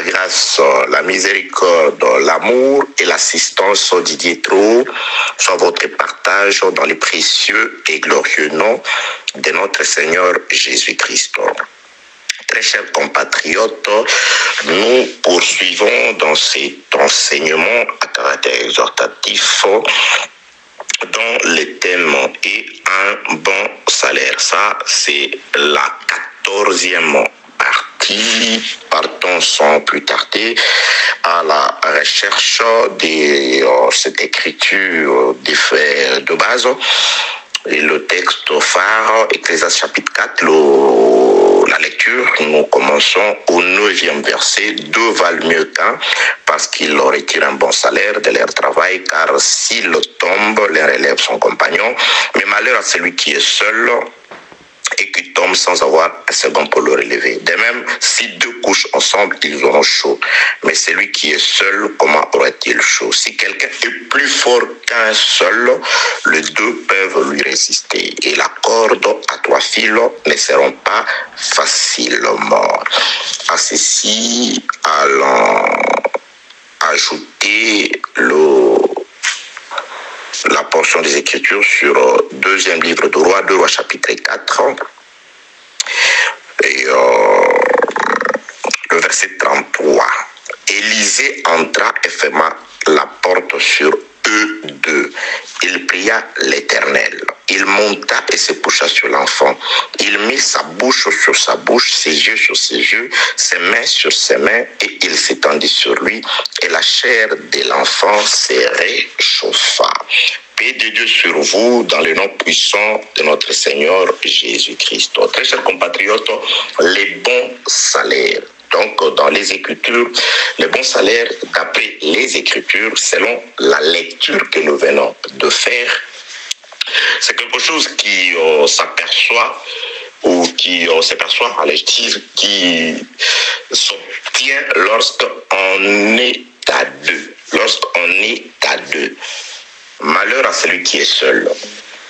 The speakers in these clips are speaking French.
la grâce, la miséricorde, l'amour et l'assistance Didier Trou soient votre partage dans les précieux et glorieux noms de notre Seigneur Jésus-Christ. Très chers compatriotes, nous poursuivons dans cet enseignement à caractère exhortatif dont le thème est un bon salaire. Ça, c'est la 14e partie. Partons sans plus tarder à la recherche de cette écriture des faits de base. Et le texte phare, Ecclésiaste chapitre 4, la lecture, nous commençons au 9e verset. Deux valent mieux qu'un, parce qu'ils leur retirent un bon salaire de leur travail, car s'il tombe, les relève son compagnon. Mais malheur à celui qui est seul et qui tombe sans avoir un second pour le relever. De même, si deux couchent ensemble, ils auront chaud. Mais celui qui est seul, comment aurait-il chaud? Si quelqu'un est plus fort qu'un seul, les deux peuvent lui résister. Et la corde à 3 fils ne seront pas facilement. À ceci, allons ajouter la portion des Écritures sur deuxième livre de Rois, 2 Rois chapitre 4, et le verset 33. Élisée entra et ferma la porte sur eux deux. Il pria l'Éternel. Il monta et se coucha sur l'enfant. Il mit sa bouche sur sa bouche, ses yeux sur ses yeux, ses mains sur ses mains, et il s'étendit sur lui, et la chair de l'enfant se réchauffa. Paix de Dieu sur vous, dans le nom puissant de notre Seigneur Jésus-Christ. Très chers compatriotes, les bons salaires. Donc, dans les Écritures, les bons salaires, d'après les Écritures, selon la lecture que nous venons de faire, c'est quelque chose qui s'aperçoit, ou qui s'aperçoit, allais-je dire, qui s'obtient lorsqu'on est à deux. Lorsqu'on est à deux. Malheur à celui qui est seul.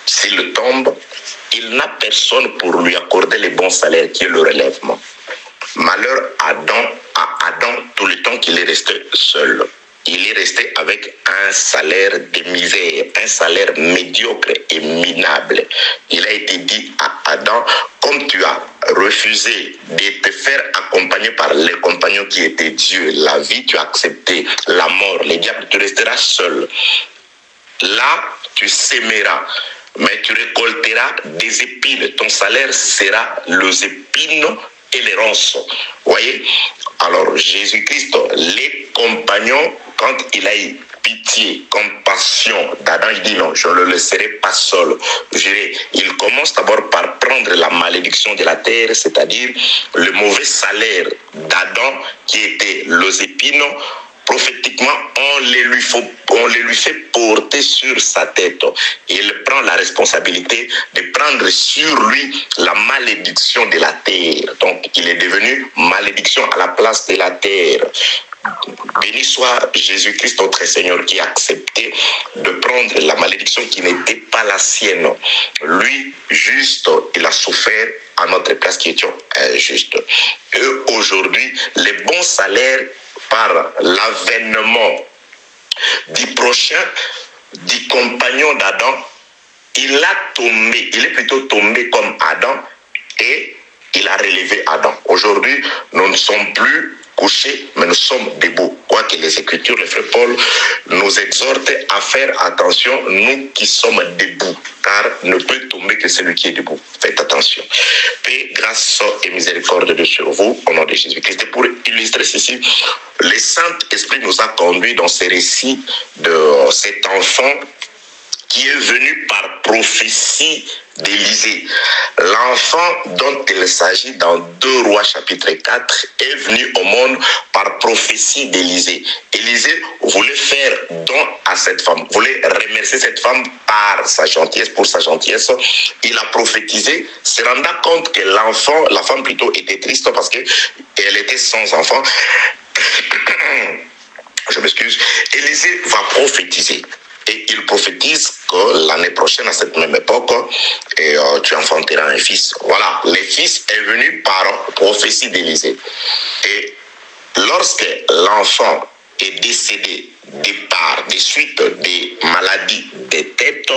S'il tombe, il n'a personne pour lui accorder les bons salaires, qui est le relèvement. Malheur à Adam tout le temps qu'il est resté seul. Il est resté avec un salaire de misère, un salaire médiocre et minable. Il a été dit à Adam, comme tu as refusé de te faire accompagner par les compagnons qui étaient Dieu, la vie, tu as accepté la mort, les diables, tu resteras seul. Là, tu sèmeras, mais tu récolteras des épines. Ton salaire sera les épines et les ronces. Vous voyez? Alors, Jésus-Christ, les compagnons, quand il a eu pitié, compassion d'Adam, il dit non, je ne le laisserai pas seul. Il commence d'abord par prendre la malédiction de la terre, c'est-à-dire le mauvais salaire d'Adam qui était les épines. Prophétiquement, on les lui fait porter sur sa tête. Il prend la responsabilité de prendre sur lui la malédiction de la terre. Donc, il est devenu malédiction à la place de la terre. Béni soit Jésus-Christ, notre Seigneur, qui a accepté de prendre la malédiction qui n'était pas la sienne. Lui, juste, il a souffert à notre place qui étions injustes. Et aujourd'hui, les bons salaires par l'avènement du prochain, du compagnon d'Adam, il est plutôt tombé comme Adam et il a relevé Adam. Aujourd'hui, nous ne sommes plus couchés, mais nous sommes debout. Quoique les Écritures, le frère Paul nous exhorte à faire attention, nous qui sommes debout, car ne peut tomber que celui qui est debout. Faites attention. Paix, grâce et miséricorde de sur vous, au nom de Jésus-Christ. Et pour illustrer ceci, le Saint-Esprit nous a conduits dans ce récit de cet enfant qui est venu par prophétie d'Élisée. L'enfant dont il s'agit dans 2 Rois chapitre 4 est venu au monde par prophétie d'Élisée. Élisée voulait faire don à cette femme, voulait remercier cette femme par sa gentillesse, pour sa gentillesse. Il a prophétisé, se rendant compte que la femme plutôt était triste parce qu'elle était sans enfant. Je m'excuse. Élisée va prophétiser. Et il prophétise que l'année prochaine, à cette même époque, tu enfanteras un fils. Voilà, le fils est venu par prophétie d'Élisée. Et lorsque l'enfant est décédé des suites des maladies des têtes,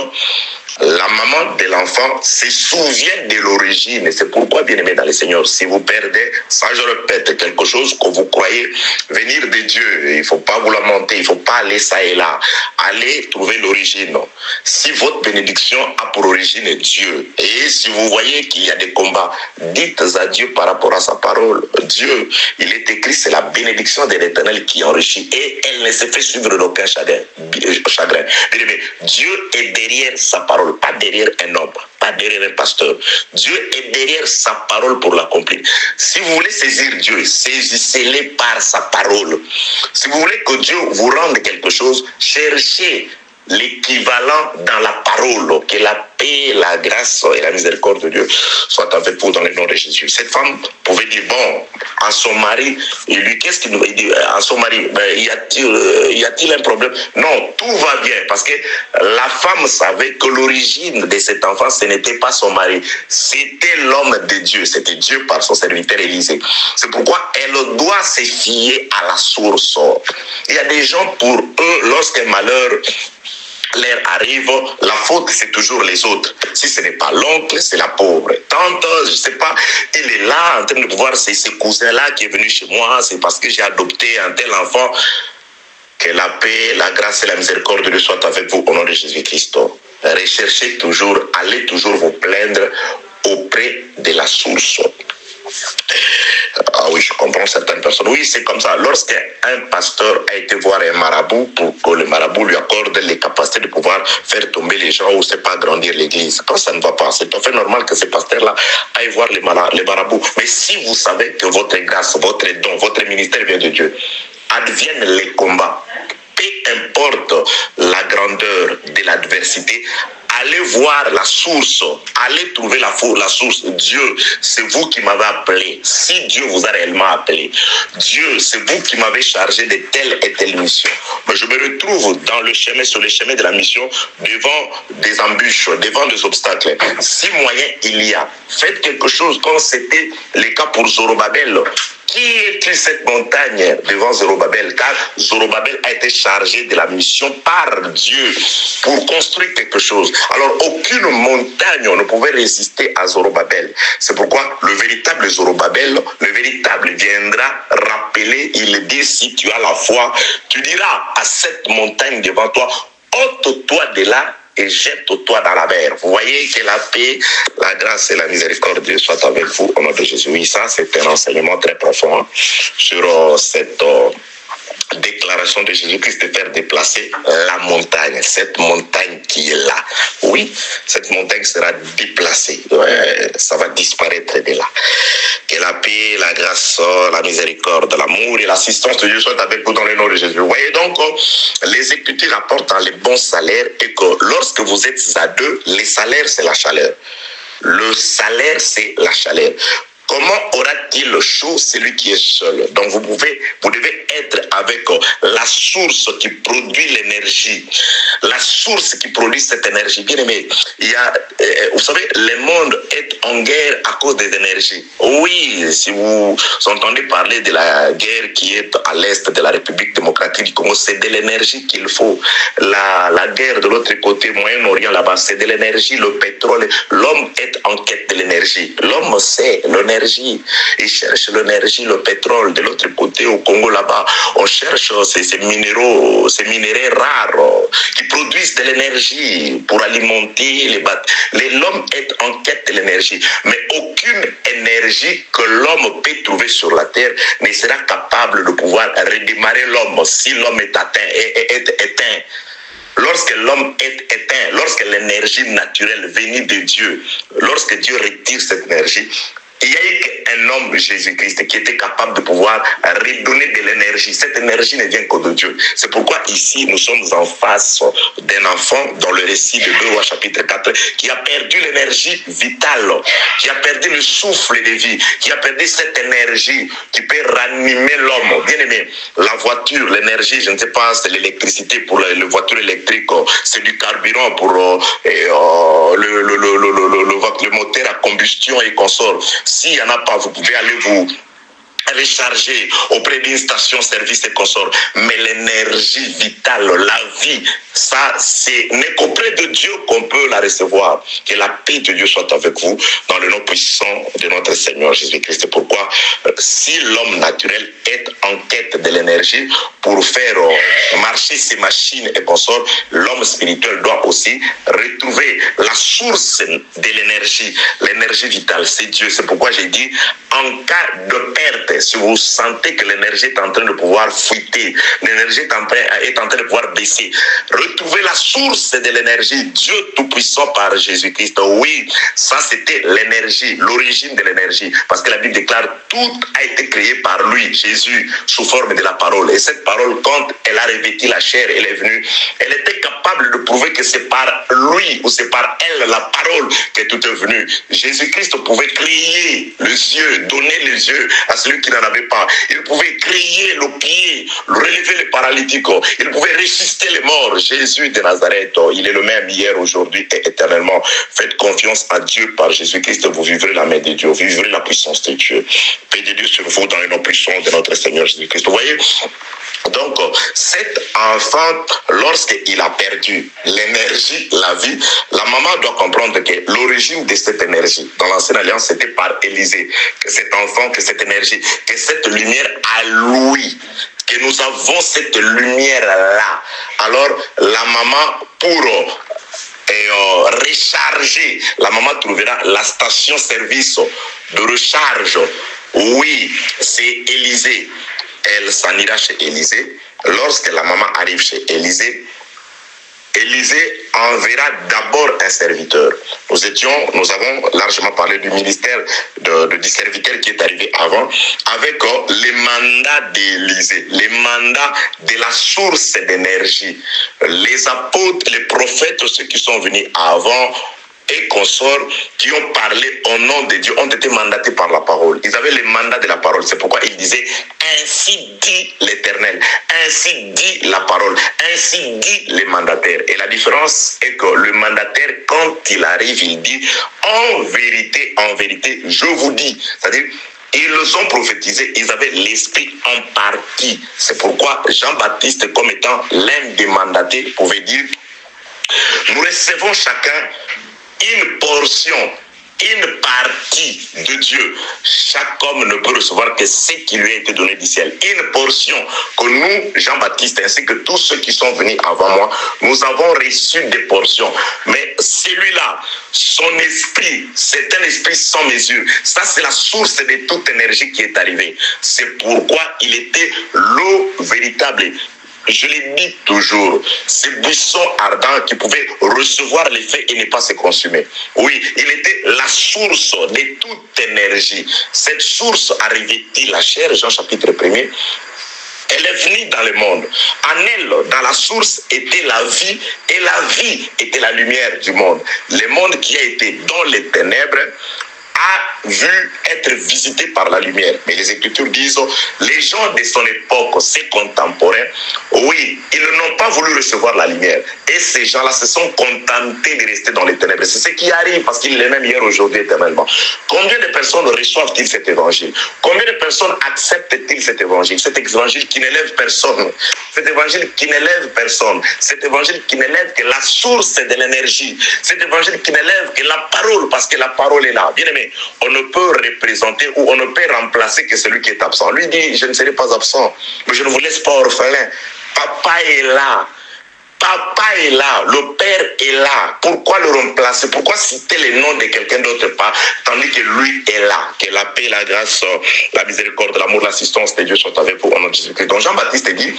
la maman de l'enfant se souvient de l'origine. C'est pourquoi, bien aimé dans le Seigneur, si vous perdez, ça je répète, quelque chose que vous croyez venir de Dieu, il ne faut pas vous lamenter, il ne faut pas aller ça et là. Allez trouver l'origine. Si votre bénédiction a pour origine Dieu, et si vous voyez qu'il y a des combats, dites à Dieu par rapport à sa parole. Dieu, il est écrit, c'est la bénédiction de l'Éternel qui enrichit, et elle ne se fait suivre d'aucun chagrin. Dieu est derrière sa parole, pas derrière un homme, pas derrière un pasteur. Dieu est derrière sa parole pour l'accomplir. Si vous voulez saisir Dieu, saisissez-le par sa parole. Si vous voulez que Dieu vous rende quelque chose, cherchez l'équivalent dans la parole. Que la paix, la grâce et la miséricorde de Dieu soient avec vous dans le nom de Jésus. Cette femme pouvait dire, bon, à son mari, et lui, qu'est-ce qu'il nous dit à son mari? Ben, y a-t-il un problème? Non, tout va bien, parce que la femme savait que l'origine de cet enfant, ce n'était pas son mari, c'était l'homme de Dieu, c'était Dieu par son serviteur Élisée. C'est pourquoi elle doit se fier à la source. Il y a des gens, pour eux, lorsqu'un malheur l'air arrive, la faute c'est toujours les autres. Si ce n'est pas l'oncle, c'est la pauvre tante, je ne sais pas, il est là en train de pouvoir, c'est ce cousin-là qui est venu chez moi, c'est parce que j'ai adopté un tel enfant. Que la paix, la grâce et la miséricorde de Dieu soient avec vous au nom de Jésus-Christ. Recherchez toujours, allez toujours vous plaindre auprès de la source. Ah oui, je comprends certaines personnes. Oui, c'est comme ça. Lorsqu'un pasteur a été voir un marabout pour que le marabout lui accorde les capacités de pouvoir faire tomber les gens ou c'est pas agrandir l'église, quand ça ne va pas, c'est tout à fait normal que ce pasteur-là aille voir les marabouts. Mais si vous savez que votre grâce, votre don, votre ministère vient de Dieu, adviennent les combats, peu importe la grandeur de l'adversité, allez voir la source, allez trouver la source. Dieu, c'est vous qui m'avez appelé. Si Dieu vous a réellement appelé, Dieu, c'est vous qui m'avez chargé de telle et telle mission. Mais je me retrouve dans le chemin, sur le chemin de la mission, devant des embûches, devant des obstacles. Si moyen il y a, faites quelque chose comme c'était le cas pour Zorobabel. Qui est cette montagne devant Zorobabel? Car Zorobabel a été chargé de la mission par Dieu pour construire quelque chose. Alors aucune montagne ne pouvait résister à Zorobabel. C'est pourquoi le véritable Zorobabel, le véritable viendra rappeler, il dit, si tu as la foi, tu diras à cette montagne devant toi, ôte-toi de là et jette-toi dans la mer. Vous voyez que la paix, la grâce et la miséricorde de Dieu soient avec vous au nom de Jésus. Oui, ça c'est un enseignement très profond sur cette déclaration de Jésus-Christ de faire déplacer la montagne, cette montagne qui est là. Oui, cette montagne sera déplacée. Ouais, ça va disparaître de là. Que la paix, la grâce, la miséricorde, l'amour et l'assistance de Dieu soient avec vous dans le nom de Jésus. Vous voyez donc, les Écritures rapportent dans les bons salaires et que lorsque vous êtes à deux, les salaires c'est la chaleur. Le salaire c'est la chaleur. Comment aura-t-il chaud celui qui est seul? Donc vous devez être avec la source qui produit l'énergie, la source qui produit cette énergie. Bien aimé, vous savez, le monde est en guerre à cause des énergies. Oui, si vous entendez parler de la guerre qui est à l'est de la République démocratique du Congo, c'est de l'énergie qu'il faut. La guerre de l'autre côté, Moyen-Orient là-bas, c'est de l'énergie, le pétrole. L'homme est en quête de l'énergie. L'homme sait l'énergie. Il cherche l'énergie, le pétrole. De l'autre côté, au Congo là-bas, on cherche ces minéraux, ces minéraux rares qui produisent de l'énergie pour alimenter les bateaux. L'homme est en quête de l'énergie. Mais aucune énergie que l'homme peut trouver sur la terre ne sera capable de pouvoir redémarrer l'homme si l'homme est éteint. Lorsque l'homme est éteint, lorsque l'énergie naturelle venue de Dieu, lorsque Dieu retire cette énergie, il y a eu un homme, Jésus-Christ, qui était capable de pouvoir redonner de l'énergie. Cette énergie ne vient que de Dieu. C'est pourquoi ici, nous sommes en face d'un enfant dans le récit de 2 Rois chapitre 4 qui a perdu l'énergie vitale, qui a perdu le souffle de vie, qui a perdu cette énergie qui peut ranimer l'homme. Bien aimé, la voiture, l'énergie, je ne sais pas, c'est l'électricité pour les voitures électriques, c'est du carburant pour le moteur à combustion et consort. S'il n'y en a pas, vous pouvez aller recharger auprès d'une station-service et consorts. Mais l'énergie vitale, la vie, ça, ce n'est qu'auprès de Dieu qu'on peut la recevoir. Que la paix de Dieu soit avec vous dans le nom puissant de notre Seigneur Jésus-Christ. C'est pourquoi, si l'homme naturel est en quête de l'énergie pour faire marcher ses machines et consorts, l'homme spirituel doit aussi retrouver la source de l'énergie vitale. C'est Dieu. C'est pourquoi j'ai dit, en cas de perte, si vous sentez que l'énergie est en train de pouvoir fuiter, l'énergie est en train de pouvoir baisser, retrouvez la source de l'énergie, Dieu Tout-Puissant par Jésus-Christ. Oui, ça c'était l'énergie, l'origine de l'énergie. Parce que la Bible déclare, tout a été créé par lui, Jésus, sous forme de la parole. Et cette parole, quand elle a revêtu la chair, elle est venue, elle était capable de prouver que c'est par lui ou c'est par elle, la parole, que tout est venu. Jésus-Christ pouvait créer les yeux, donner les yeux à celui qui n'en avait pas. Il pouvait créer le pied, relever les paralytiques. Il pouvait ressusciter les morts. Jésus de Nazareth, il est le même hier, aujourd'hui et éternellement. Faites confiance à Dieu par Jésus-Christ. Vous vivrez la main de Dieu, vous vivrez la puissance de Dieu. Paix de Dieu sur vous dans le nom puissant de notre Seigneur Jésus-Christ. Vous voyez? Donc, cet enfant, lorsqu'il a perdu l'énergie, la vie, la maman doit comprendre que l'origine de cette énergie, dans l'Ancienne Alliance, c'était par Élisée. Que cet enfant, que cette énergie, que cette lumière à lui, que nous avons cette lumière-là. Alors, la maman, pour recharger, la maman trouvera la station-service de recharge. Oui, c'est Élisée. Elle s'en ira chez Élisée. Lorsque la maman arrive chez Élisée, Élisée enverra d'abord un serviteur. Nous avons largement parlé du ministère du serviteur qui est arrivé avant, avec les mandats d'Élisée, les mandats de la source d'énergie. Les apôtres, les prophètes, ceux qui sont venus avant, et consorts qui ont parlé au nom de Dieu ont été mandatés par la parole. Ils avaient les mandats de la parole. C'est pourquoi ils disaient « Ainsi dit l'Éternel »,« Ainsi dit la parole »,« Ainsi dit les mandataires ». Et la différence est que le mandataire, quand il arrive, il dit « En vérité, je vous dis ». C'est-à-dire, ils ont prophétisé, ils avaient l'esprit en partie. C'est pourquoi Jean-Baptiste, comme étant l'un des mandatés, pouvait dire « Nous recevons chacun une portion, une partie de Dieu. Chaque homme ne peut recevoir que ce qui lui a été donné du ciel. Une portion que nous, Jean-Baptiste, ainsi que tous ceux qui sont venus avant moi, nous avons reçu des portions. Mais celui-là, son esprit, c'est un esprit sans mesure. Ça, c'est la source de toute énergie qui est arrivée. C'est pourquoi il était l'eau véritable. Je l'ai dit toujours, ces buissons ardents qui pouvaient recevoir les feux et ne pas se consumer. Oui, il était la source de toute énergie. Cette source a revêtu la chair, Jean chapitre 1er. Elle est venue dans le monde. En elle, dans la source, était la vie, et la vie était la lumière du monde. Le monde qui a été dans les ténèbres a vu être visité par la lumière. Mais les Écritures disent, les gens de son époque, ses contemporains, oui, ils n'ont pas voulu recevoir la lumière. Et ces gens-là se sont contentés de rester dans les ténèbres. C'est ce qui arrive parce qu'il est même hier, aujourd'hui, éternellement. Combien de personnes reçoivent-ils cet évangile? Combien de personnes acceptent-ils cet évangile? Cet évangile qui n'élève personne. Cet évangile qui n'élève personne. Cet évangile qui n'élève que la source de l'énergie. Cet évangile qui n'élève que la parole, parce que la parole est là. Bien aimé, on ne peut représenter ou on ne peut remplacer que celui qui est absent. Lui dit, je ne serai pas absent, mais je ne vous laisse pas orphelin. Papa est là. Papa est là, le Père est là. Pourquoi le remplacer? Pourquoi citer les noms de quelqu'un d'autre part, tandis que lui est là? Que la paix, la grâce, la miséricorde, l'amour, l'assistance de Dieu soient avec vous au nom de Jésus-Christ. Donc Jean-Baptiste dit,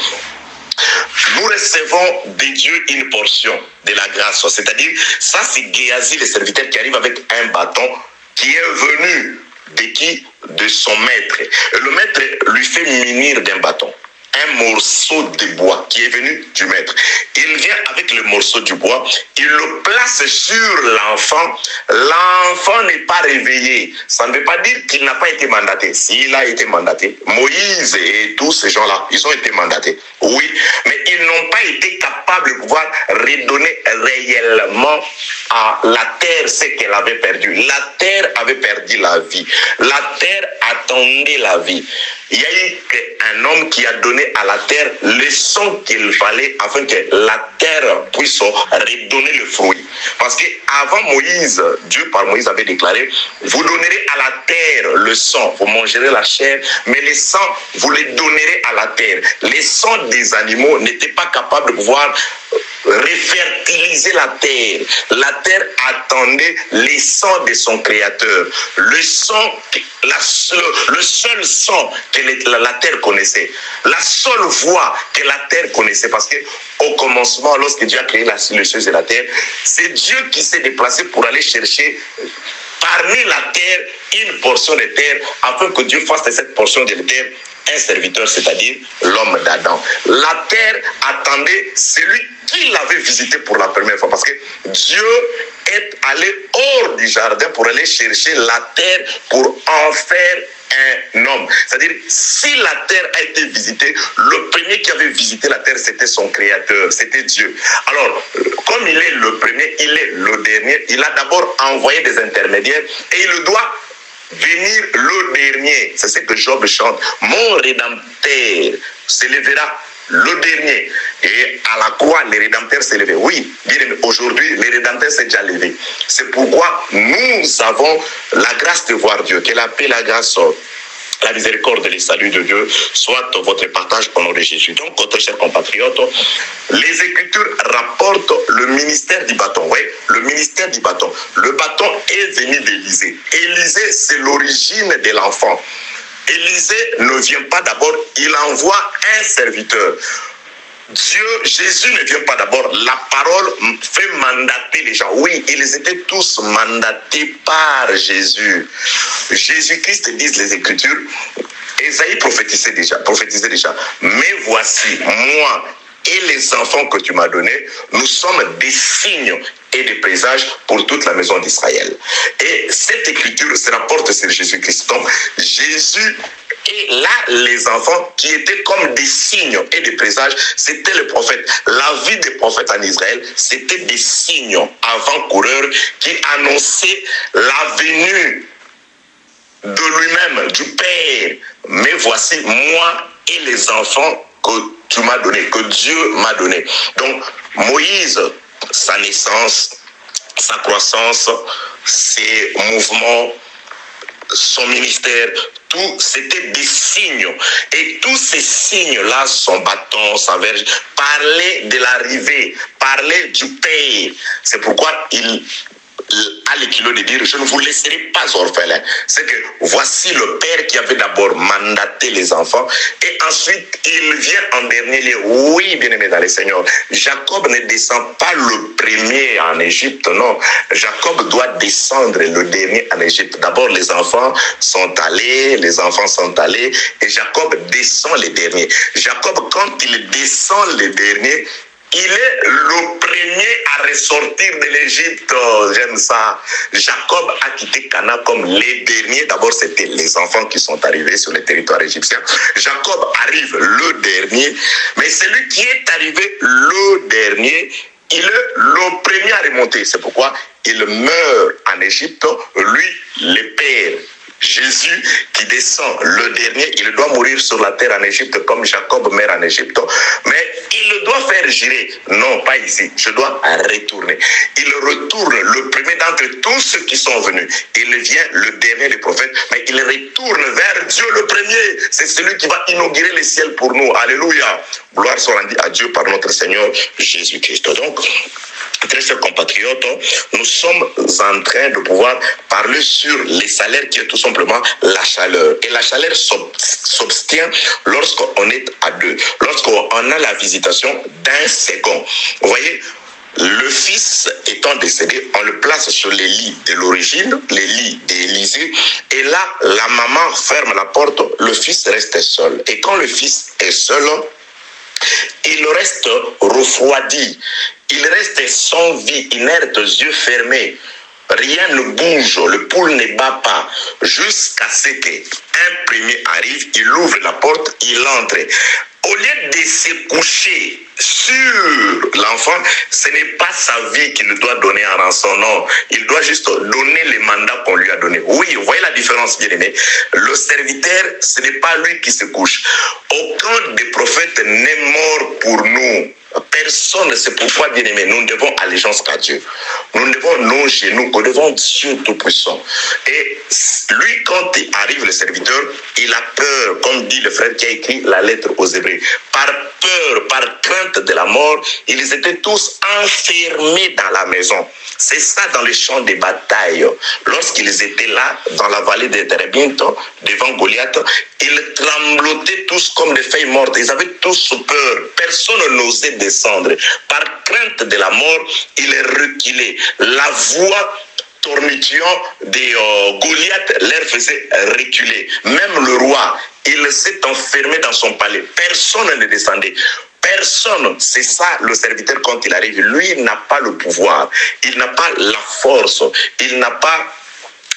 nous recevons de Dieu une portion de la grâce. C'est-à-dire, ça c'est Géasi, le serviteur qui arrive avec un bâton, qui est venu de qui? De son maître. Et le maître lui fait munir d'un bâton. Un morceau de bois qui est venu du maître. Il vient avec le morceau du bois, il le place sur l'enfant. L'enfant n'est pas réveillé. Ça ne veut pas dire qu'il n'a pas été mandaté. S'il a été mandaté, Moïse et tous ces gens-là, ils ont été mandatés. Oui, mais ils n'ont pas été capables de pouvoir redonner réellement à la terre ce qu'elle avait perdu. La terre avait perdu la vie. La terre attendait la vie. il y a eu un homme qui a donné à la terre le sang qu'il fallait afin que la terre puisse redonner le fruit. Parce qu'avant Moïse, Dieu par Moïse avait déclaré, vous donnerez à la terre le sang, vous mangerez la chair, mais le sang, vous le donnerez à la terre. Les sangs des animaux n'étaient pas capables de pouvoir refertiliser la terre. La terre attendait les sangs de son créateur. Le sang, le seul sang que la terre connaissait. La seule voix que la terre connaissait. Parce qu'au commencement, lorsque Dieu a créé les cieux et la terre, c'est Dieu qui s'est déplacé pour aller chercher parmi la terre une portion de terre afin que Dieu fasse de cette portion de terre un serviteur, c'est-à-dire l'homme d'Adam. La terre attendait celui qui l'avait visité pour la première fois, parce que Dieu est allé hors du jardin pour aller chercher la terre pour en faire un homme. C'est-à-dire, si la terre a été visitée, le premier qui avait visité la terre, c'était son créateur, c'était Dieu. Alors, comme il est le premier, il est le dernier, il a d'abord envoyé des intermédiaires et il doit venir le dernier. C'est ce que Job chante. Mon rédempteur s'élèvera le dernier. Et à la croix, le rédempteur s'est levé. Oui, bien aimé, aujourd'hui, le rédempteur s'est déjà levé. C'est pourquoi nous avons la grâce de voir Dieu. Que la paix, la grâce, la miséricorde et le salut de Dieu soit votre partage au nom de Jésus. Donc, très chers compatriotes, les Écritures rapportent le ministère du bâton. Oui, le ministère du bâton. Le bâton est venu d'Élisée. Élisée, c'est l'origine de l'enfant. Élisée ne vient pas d'abord, il envoie un serviteur. Jésus ne vient pas d'abord. La parole fait mandater les gens. Oui, ils étaient tous mandatés par Jésus. Jésus-Christ, disent les Écritures, Ésaïe prophétisait déjà. Mais voici, moi et les enfants que tu m'as donnés, nous sommes des signes et des présages pour toute la maison d'Israël. Et cette écriture se rapporte sur Jésus-Christ. Donc, Jésus et là, les enfants qui étaient comme des signes et des présages, c'était le prophète. La vie des prophètes en Israël, c'était des signes avant-coureurs qui annonçaient la venue de lui-même, du Père. Mais voici, moi et les enfants que tu m'as donné, que Dieu m'a donné. Donc, Moïse, sa naissance, sa croissance, ses mouvements, son ministère, tout, c'était des signes. Et tous ces signes-là, son bâton, sa verge, parlaient de l'arrivée, parlaient du Père. C'est pourquoi il a le kilo de dire, je ne vous laisserai pas orphelins. C'est que voici le Père qui avait d'abord mandaté les enfants et ensuite il vient en dernier lieu. Oui, bien-aimé dans le Seigneur, Jacob ne descend pas le premier en Égypte, non. Jacob doit descendre le dernier en Égypte. D'abord les enfants sont allés et Jacob descend les derniers. Jacob, quand il descend les derniers, il est le premier à ressortir de l'Égypte. J'aime ça. Jacob a quitté Canaan comme les derniers. D'abord, c'était les enfants qui sont arrivés sur le territoire égyptien. Jacob arrive le dernier. Mais celui qui est arrivé le dernier, il est le premier à remonter. C'est pourquoi il meurt en Égypte. Lui, le Père. Jésus qui descend le dernier, il doit mourir sur la terre en Égypte comme Jacob meurt en Égypte. Mais il le doit faire jurer. Non, pas ici. Je dois retourner. Il retourne le premier d'entre tous ceux qui sont venus. Il vient le dernier des prophètes, mais il retourne vers Dieu le premier. C'est celui qui va inaugurer le ciel pour nous. Alléluia. Gloire soit rendue à Dieu par notre Seigneur Jésus-Christ. Donc, très chers compatriotes, nous sommes en train de pouvoir parler sur les salaires qui est tout simplement la chaleur. Et la chaleur s'obtient lorsqu'on est à deux, lorsqu'on a la visitation d'un second. Vous voyez, le fils étant décédé, on le place sur les lits de l'origine, les lits d'Élisée, et là, la maman ferme la porte, le fils reste seul. Et quand le fils est seul, il reste refroidi, il reste sans vie, inerte, yeux fermés. Rien ne bouge, le pouls ne bat pas, jusqu'à ce qu'un premier arrive, il ouvre la porte, il entre. au lieu de se coucher sur l'enfant, ce n'est pas sa vie qu'il doit donner en rançon, non. Il doit juste donner les mandats qu'on lui a donnés. Oui, vous voyez la différence, bien aimé. Le serviteur, ce n'est pas lui qui se couche. Aucun des prophètes n'est mort pour nous. Personne, c'est pourquoi, bien aimé, nous devons allégeance à Dieu. Nous devons nos genoux devant Dieu Tout-Puissant. Et lui, quand il arrive, le serviteur, il a peur, comme dit le frère qui a écrit la lettre aux Hébreux. Par peur, par crainte de la mort, ils étaient tous enfermés dans la maison. C'est ça dans les champs de bataille. Lorsqu'ils étaient là, dans la vallée de Térébinto, devant Goliath, ils tremblotaient tous comme des feuilles mortes. Ils avaient tous peur. Personne n'osait descendre. Par crainte de la mort, ils reculaient. La voix tornition de Goliath leur faisait reculer. Même le roi, il s'est enfermé dans son palais. Personne ne descendait. Personne, c'est ça le serviteur quand il arrive. Lui, il n'a pas le pouvoir. Il n'a pas la force. Il n'a pas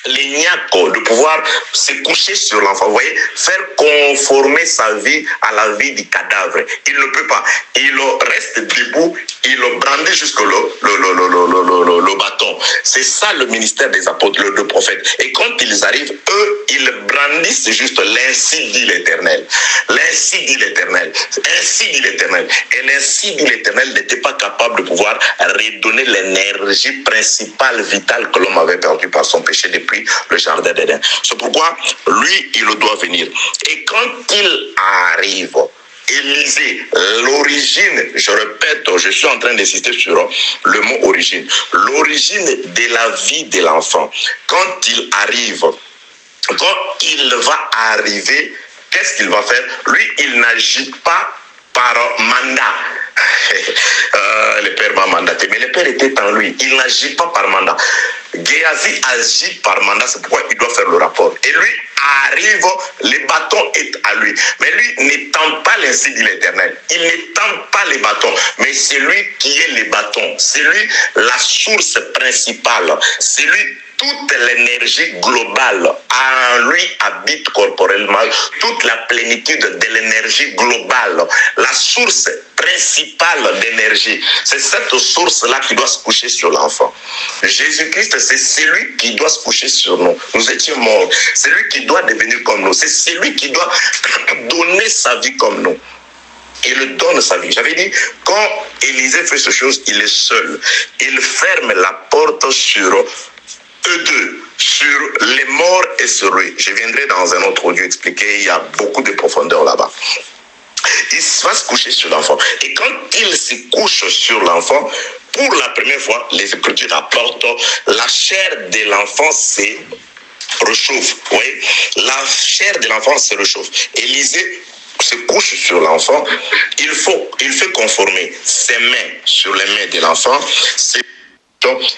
les niaco de pouvoir se coucher sur l'enfant. Vous voyez, faire conformer sa vie à la vie du cadavre. Il ne peut pas. Il reste debout, il brandit jusque le bâton. C'est ça le ministère des apôtres, le prophètes. Et quand ils arrivent, eux, ils brandissent juste l'ainsi dit l'Éternel. L'ainsi dit l'Éternel. Ainsi dit l'Éternel. Et l'ainsi dit l'Éternel n'était pas capable de pouvoir redonner l'énergie principale, vitale que l'homme avait perdue par son péché depuis le jardin d'Éden. C'est pourquoi lui, il doit venir. Et quand il arrive, Élisée, l'origine, je répète, je suis en train d'insister sur le mot origine. L'origine de la vie de l'enfant. Quand il arrive, quand il va arriver, qu'est-ce qu'il va faire? Lui, il n'agit pas par mandat. Le père m'a mandaté, mais le père était en lui. Il n'agit pas par mandat. Géasi agit par mandat, c'est pourquoi il doit faire le rapport. Et lui arrive, le bâton est à lui. Mais lui n'étend pas l'ainsi dit l'Éternel. Il n'étend pas les bâtons, mais c'est lui qui est les bâtons. C'est lui la source principale. C'est lui toute l'énergie globale. En lui habite corporellement toute la plénitude de l'énergie globale. La source principale d'énergie. C'est cette source-là qui doit se coucher sur l'enfant. Jésus-Christ, c'est celui qui doit se coucher sur nous. Nous étions morts. C'est lui qui doit devenir comme nous. C'est celui qui doit donner sa vie comme nous. Il donne sa vie. J'avais dit, quand Élisée fait ces choses, il est seul. Il ferme la porte sur eux deux, sur les morts et sur lui. Je viendrai dans un autre audio expliquer, il y a beaucoup de profondeur là-bas. Il va se coucher sur l'enfant. Et quand il se couche sur l'enfant, pour la première fois, les Écritures rapportent, la chair de l'enfant se réchauffe. Oui, la chair de l'enfant se réchauffe. Élisée se couche sur l'enfant. Il fait conformer ses mains sur les mains de l'enfant.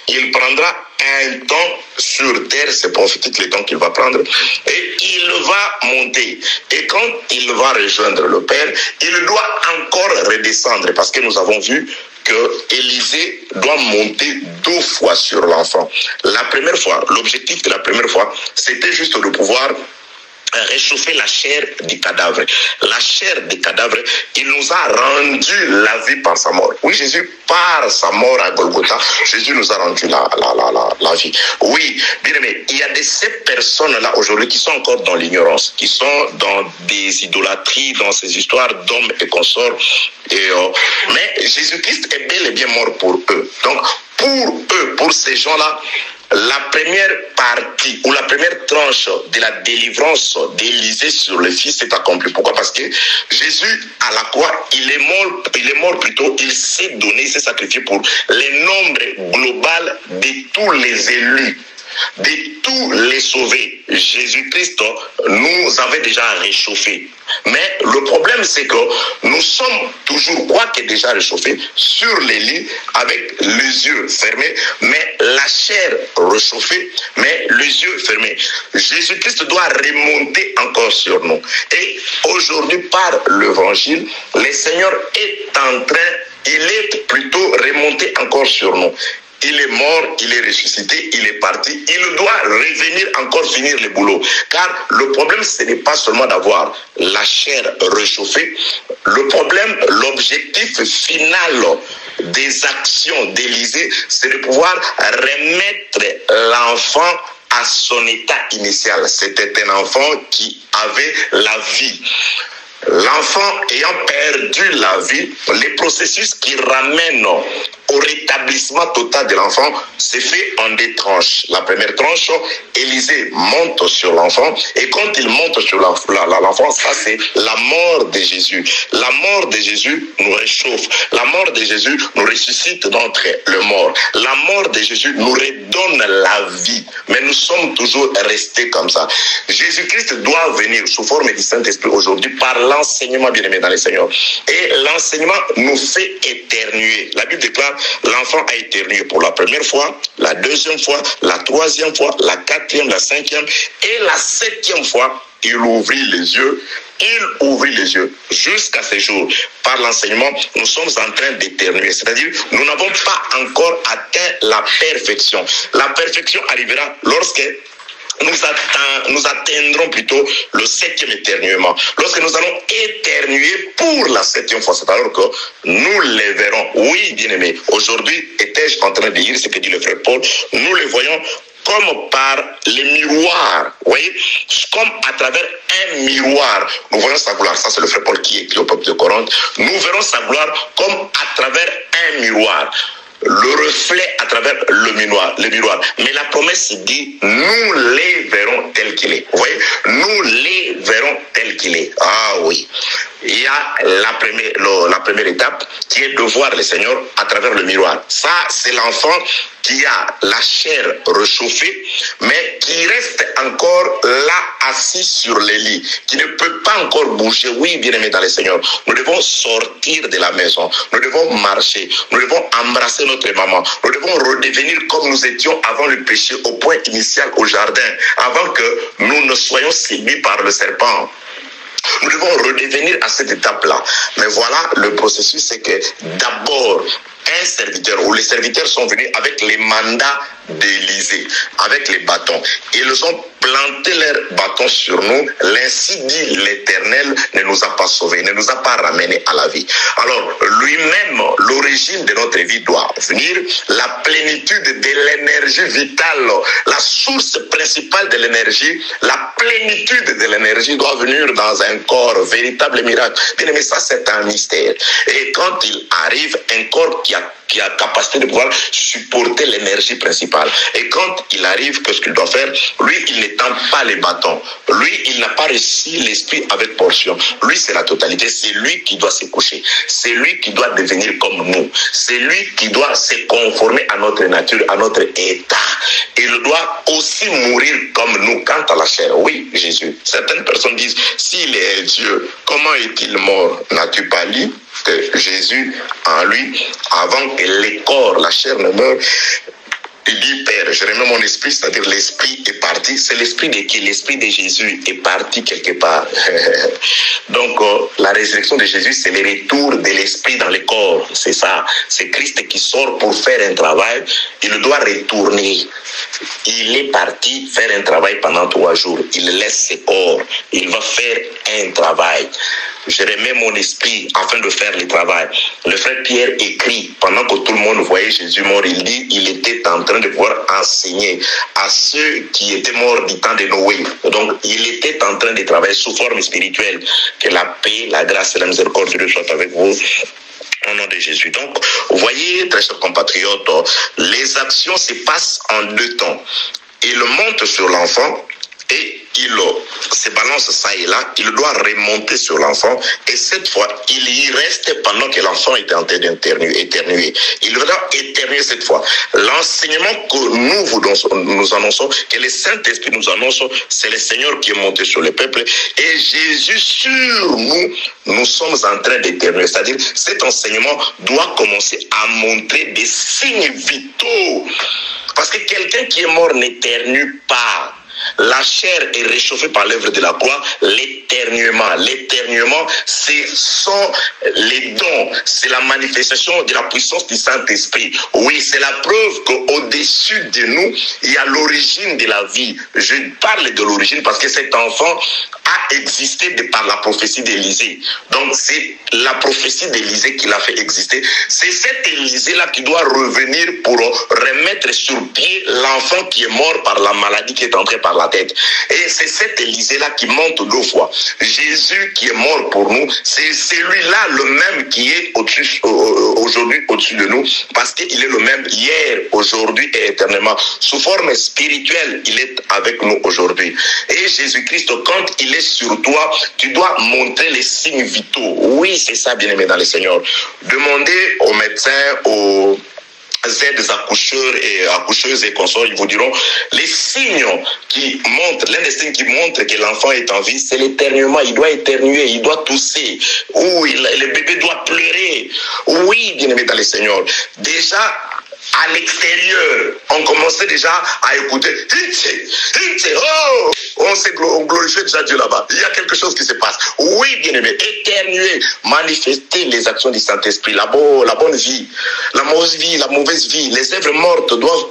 Il prendra un temps sur terre, c'est prophétique le temps qu'il va prendre, et il va monter. Et quand il va rejoindre le Père, il doit encore redescendre, parce que nous avons vu que Élisée doit monter 2 fois sur l'enfant. La première fois, l'objectif de la première fois, c'était juste de pouvoir réchauffer la chair du cadavre. La chair du cadavre, il nous a rendu la vie par sa mort. Oui, Jésus, par sa mort à Golgotha, Jésus nous a rendu la vie. Oui, bien aimé, il y a de ces personnes-là aujourd'hui qui sont encore dans l'ignorance, qui sont dans des idolâtries, dans ces histoires d'hommes et consorts. Mais Jésus-Christ est bel et bien mort pour eux. Donc, pour eux, pour ces gens-là, la première partie ou la première tranche de la délivrance d'Élisée sur le Fils est accomplie. Pourquoi? Parce que Jésus, à la croix, il est mort plutôt, il s'est donné, il s'est sacrifié pour le nombre global de tous les élus, de tous les sauvés. Jésus-Christ nous avait déjà réchauffés. Mais le problème, c'est que nous sommes toujours, quoique déjà réchauffés, sur les lits avec les yeux fermés, mais la chair réchauffée, mais les yeux fermés. Jésus-Christ doit remonter encore sur nous. Et aujourd'hui, par l'évangile, le Seigneur est en train, il est plutôt remonté encore sur nous. Il est mort, il est ressuscité, il est parti. Il doit revenir encore finir le boulot. Car le problème, ce n'est pas seulement d'avoir la chair réchauffée. Le problème, l'objectif final des actions d'Élisée, c'est de pouvoir remettre l'enfant à son état initial. C'était un enfant qui avait la vie. L'enfant ayant perdu la vie, les processus qui ramènent au rétablissement total de l'enfant se fait en deux tranches. La première tranche, Élisée monte sur l'enfant, et quand il monte sur l'enfant, ça c'est la mort de Jésus. La mort de Jésus nous réchauffe. La mort de Jésus nous ressuscite d'entre le mort. La mort de Jésus nous redonne la vie. Mais nous sommes toujours restés comme ça. Jésus-Christ doit venir sous forme du Saint-Esprit aujourd'hui par l'enseignement, bien-aimé dans le Seigneur. Et l'enseignement nous fait éternuer. La Bible déclare, l'enfant a éternué pour la première fois, la deuxième fois, la troisième fois, la quatrième, la cinquième et la septième fois. Il ouvrit les yeux. Il ouvrit les yeux jusqu'à ce jour. Par l'enseignement, nous sommes en train d'éternuer. C'est-à-dire, nous n'avons pas encore atteint la perfection. La perfection arrivera lorsque nous atteindrons plutôt le septième éternuement. Lorsque nous allons éternuer pour la septième fois, c'est alors que nous les verrons. Oui, bien-aimés, aujourd'hui, étais-je en train de lire ce que dit le frère Paul, nous les voyons comme par les miroirs, vous voyez, comme à travers un miroir. Nous voyons sa gloire, ça c'est le frère Paul qui écrit au peuple de Corinthe. Nous verrons sa gloire comme à travers un miroir. Le reflet à travers le miroir. Mais la promesse dit, nous les verrons tel qu'il est. Vous voyez, nous les verrons tel qu'il est. Ah oui. Il y a la première étape qui est de voir le Seigneur à travers le miroir. Ça, c'est l'enfant qui a la chair réchauffée, mais qui reste encore là, assis sur le lit, qui ne peut pas encore bouger. Oui, bien-aimé dans le Seigneur, nous devons sortir de la maison, nous devons marcher, nous devons embrasser notre maman, nous devons redevenir comme nous étions avant le péché, au point initial au jardin, avant que nous ne soyons séduits par le serpent. Nous devons redevenir à cette étape-là. Mais voilà, le processus, c'est que d'abord, un serviteur, ou les serviteurs sont venus avec les mandats d'Élisée, avec les bâtons. Ils ont planté leurs bâtons sur nous. L'ainsi dit l'Éternel ne nous a pas sauvés, ne nous a pas ramenés à la vie. Alors, lui-même, l'origine de notre vie doit venir, la plénitude de l'énergie vitale, la source principale de l'énergie, la plénitude de l'énergie doit venir dans un corps, véritable miracle. Bien aimé, ça c'est un mystère. Et quand il arrive, un corps qui a capacité de pouvoir supporter l'énergie principale. Et quand il arrive, qu'est-ce qu'il doit faire? Lui, il ne tend pas les bâtons. Lui, il n'a pas réussi l'esprit avec portion. Lui, c'est la totalité. C'est lui qui doit se coucher. C'est lui qui doit devenir comme nous. C'est lui qui doit se conformer à notre nature, à notre état. Il doit aussi mourir comme nous quant à la chair. Oui, Jésus. Certaines personnes disent, s'il est Dieu, comment est-il mort? N'as-tu pas lu que Jésus, en lui, avant que les corps, la chair ne meure, il dit, Père, je remets mon esprit, c'est-à-dire l'esprit est parti. C'est l'esprit de qui? L'esprit de Jésus est parti quelque part. Donc, la résurrection de Jésus, c'est le retour de l'esprit dans le corps. C'est ça. C'est Christ qui sort pour faire un travail. Il doit retourner. Il est parti faire un travail pendant 3 jours. Il laisse ses corps. Il va faire un travail. Je remets mon esprit afin de faire le travail. Le frère Pierre écrit, pendant que tout le monde voyait Jésus mort, il dit, il était en train de pouvoir enseigner à ceux qui étaient morts du temps de Noé. Donc, il était en train de travailler sous forme spirituelle. Que la paix, la grâce et la miséricorde de Dieu soient avec vous. Au nom de Jésus. Donc, vous voyez, très chers compatriotes, les actions se passent en 2 temps. Il monte sur l'enfant et il se balance ça et là, il doit remonter sur l'enfant et cette fois, il y reste pendant que l'enfant est en train d'éternuer. Il va éternuer cette fois. L'enseignement que nous annonçons, que le Saint-Esprit nous annonce, c'est le Seigneur qui est monté sur le peuple et Jésus sur nous sommes en train d'éternuer. C'est-à-dire, cet enseignement doit commencer à montrer des signes vitaux. Parce que quelqu'un qui est mort n'éternue pas. La chair est réchauffée par l'œuvre de la croix, l'éternuement. L'éternuement, ce sont les dons, c'est la manifestation de la puissance du Saint-Esprit. Oui, c'est la preuve qu'au-dessus de nous, il y a l'origine de la vie. Je parle de l'origine parce que cet enfant a existé de par la prophétie d'Élisée. Donc c'est la prophétie d'Élisée qui l'a fait exister. C'est cet Élisée-là qui doit revenir pour remettre sur pied l'enfant qui est mort par la maladie qui est entrée par la tête. Et c'est cet Élisée-là qui monte 2 fois. Jésus qui est mort pour nous, c'est celui-là le même qui est aujourd'hui au-dessus de nous, parce qu'il est le même hier, aujourd'hui et éternellement. Sous forme spirituelle, il est avec nous aujourd'hui. Et Jésus-Christ, quand il est sur toi, tu dois montrer les signes vitaux. Oui, c'est ça, bien-aimé dans le Seigneur. Demandez aux médecins, aux aides accoucheurs et accoucheuses et consorts, ils vous diront les signes qui montrent, l'un des signes qui montre que l'enfant est en vie, c'est l'éternuement. Il doit éternuer, il doit tousser, ou le bébé doit pleurer. Oui, bien-aimé dans le Seigneur. Déjà, à l'extérieur, on commençait déjà à écouter. Oh, on glorifie déjà Dieu là-bas. Il y a quelque chose qui se passe. Oui, bien-aimé, éternuer, manifester les actions du Saint-Esprit, la bonne vie, la mauvaise vie, les œuvres mortes doivent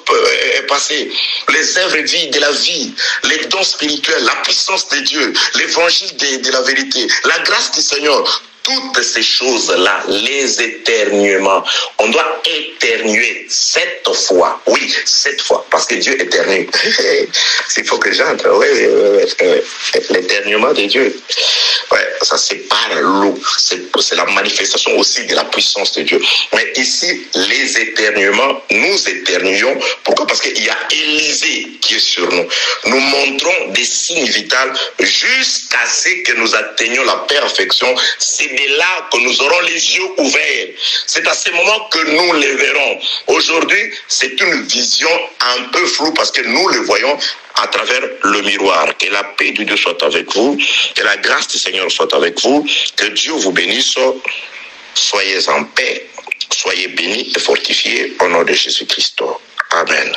passer, les œuvres vies de la vie, les dons spirituels, la puissance de Dieu, l'évangile de la vérité, la grâce du Seigneur. Toutes ces choses-là, les éternuements, on doit éternuer 7 fois. Oui, 7 fois, parce que Dieu éternue. Il faut que j'entre. Oui, l'éternuement de Dieu. Ouais, ça c'est par l'eau. C'est la manifestation aussi de la puissance de Dieu. Mais ici, les éternuements, nous éternuons. Pourquoi? Parce qu'il y a Élisée qui est sur nous. Nous montrons des signes vitaux jusqu'à ce que nous atteignions la perfection. C'est de là que nous aurons les yeux ouverts. C'est à ce moment que nous les verrons. Aujourd'hui, c'est une vision un peu floue parce que nous le voyons à travers le miroir. Que la paix de Dieu soit avec vous, que la grâce du Seigneur soit avec vous, que Dieu vous bénisse. Soyez en paix, soyez bénis et fortifiés au nom de Jésus-Christ. Amen.